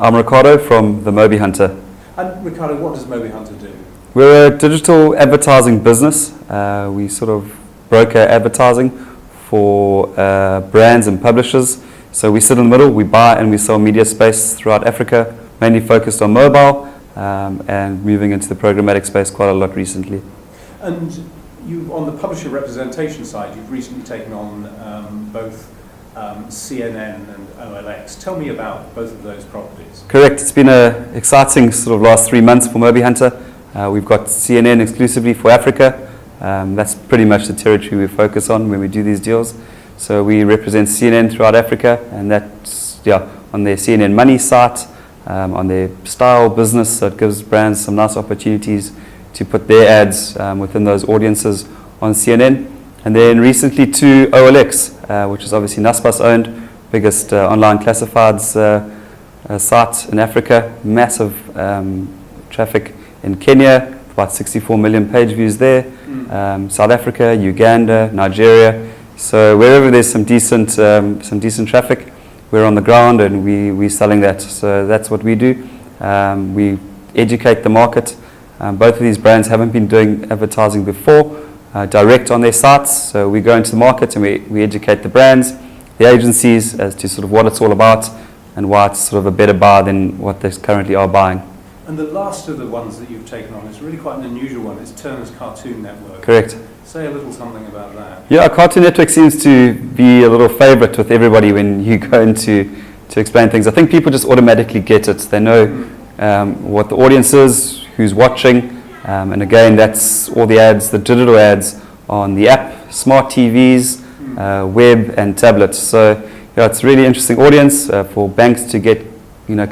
I'm Riccardo from the Mobi Hunter. And Riccardo, what does Mobi Hunter do? We're a digital advertising business. We sort of broker advertising for brands and publishers. So we sit in the middle, we buy and we sell media space throughout Africa, mainly focused on mobile and moving into the programmatic space quite a lot recently. And you, on the publisher representation side, you've recently taken on both CNN and OLX. Tell me about both of those properties. Correct. It's been an exciting sort of last 3 months for Mobi Hunter. We've got CNN exclusively for Africa. That's pretty much the territory we focus on when we do these deals. So we represent CNN throughout Africa, and that's on their CNN Money site, on their style business. So it gives brands some nice opportunities to put their ads within those audiences on CNN. And then recently to OLX, which is obviously Naspers owned, biggest online classifieds site in Africa, massive traffic in Kenya, about 64 million page views there, South Africa, Uganda, Nigeria. So wherever there's some decent traffic, we're on the ground and we're selling that. So that's what we do. We educate the market. Both of these brands haven't been doing advertising before, direct on their sites. So we go into the market and we educate the brands, the agencies as to sort of what it's all about and why it's sort of a better buy than what they currently are buying. And the last of the ones that you've taken on is really quite an unusual one. It's Turner's Cartoon Network. Correct. Say a little something about that. Yeah, Cartoon Network seems to be a little favorite with everybody when you go into to explain things. I think people just automatically get it. They know what the audience is, who's watching, and again, that's all the ads, the digital ads on the app, smart TVs, web and tablets. So it's a really interesting audience for banks to get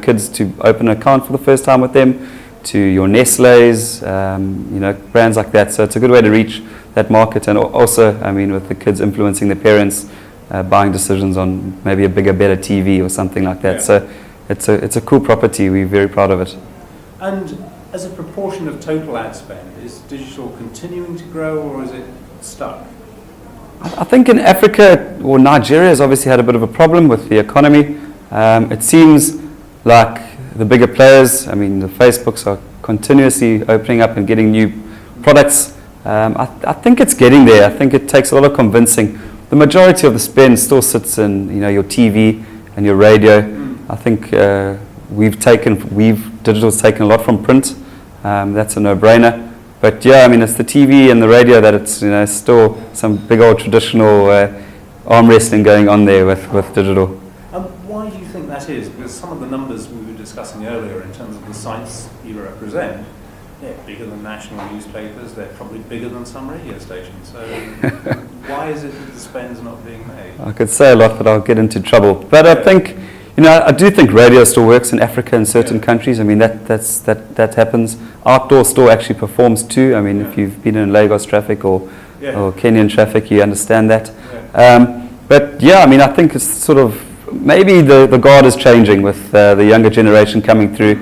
kids to open an account for the first time with them, to your Nestle's, brands like that. So it's a good way to reach that market, and also, with the kids influencing their parents, buying decisions on maybe a bigger, better TV or something like that. Yeah. So it's a cool property. We're very proud of it. And as a proportion of total ad spend, is digital continuing to grow or is it stuck? I think in Africa, or Nigeria has obviously had a bit of a problem with the economy. It seems like the bigger players, the Facebooks are continuously opening up and getting new products. I think it's getting there. I think it takes a lot of convincing. The majority of the spend still sits in your TV and your radio. I think digital's taken a lot from print. That's a no-brainer. But it's the TV and the radio that it's still some big old traditional arm wrestling going on there with digital. Why do you think that is? Because some of the numbers we were discussing earlier in terms of the sites you represent, they're bigger than national newspapers, they're probably bigger than some radio stations. So why is it that the spend's not being made? I could say a lot, but I'll get into trouble. But I think, I do think radio still works in Africa in certain countries. That happens. Outdoor still actually performs too. If you've been in Lagos traffic or Kenyan traffic, you understand that. I think it's sort of, maybe the guard is changing with the younger generation coming through,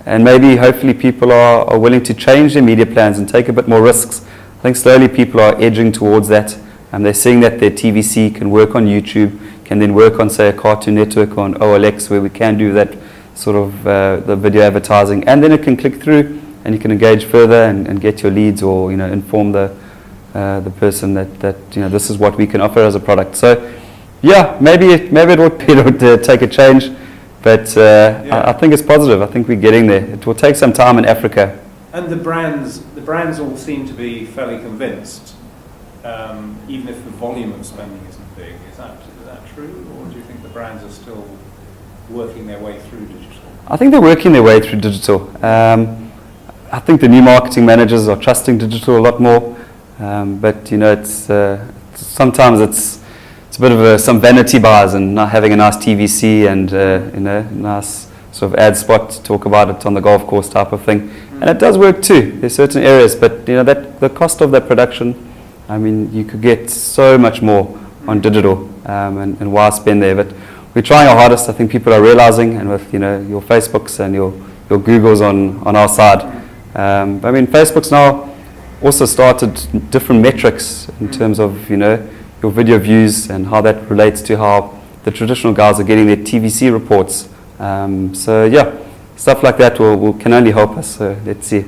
and maybe hopefully people are willing to change their media plans and take a bit more risks. I think slowly people are edging towards that, and they're seeing that their TVC can work on YouTube, can then work on, say, a Cartoon Network on OLX, where we can do that sort of the video advertising, and then it can click through and you can engage further and get your leads, or inform the person that this is what we can offer as a product. So maybe it would take a change, but I think it's positive. I think we're getting there. It will take some time in Africa. And the brands all seem to be fairly convinced, even if the volume of spending isn't big. Is that true, or do you think the brands are still working their way through digital? I think they're working their way through digital. I think the new marketing managers are trusting digital a lot more, but it's sometimes it's a bit of some vanity buys and not having a nice TVC and nice sort of ad spot to talk about it on the golf course type of thing. And it does work too. There's certain areas, but that the cost of that production, you could get so much more on digital, and why spend there? But we're trying our hardest. I think people are realizing, and with your Facebooks and your Googles on our side. Facebook's now also started different metrics in terms of your video views and how that relates to how the traditional guys are getting their TVC reports So yeah, stuff like that can only help us. So let's see.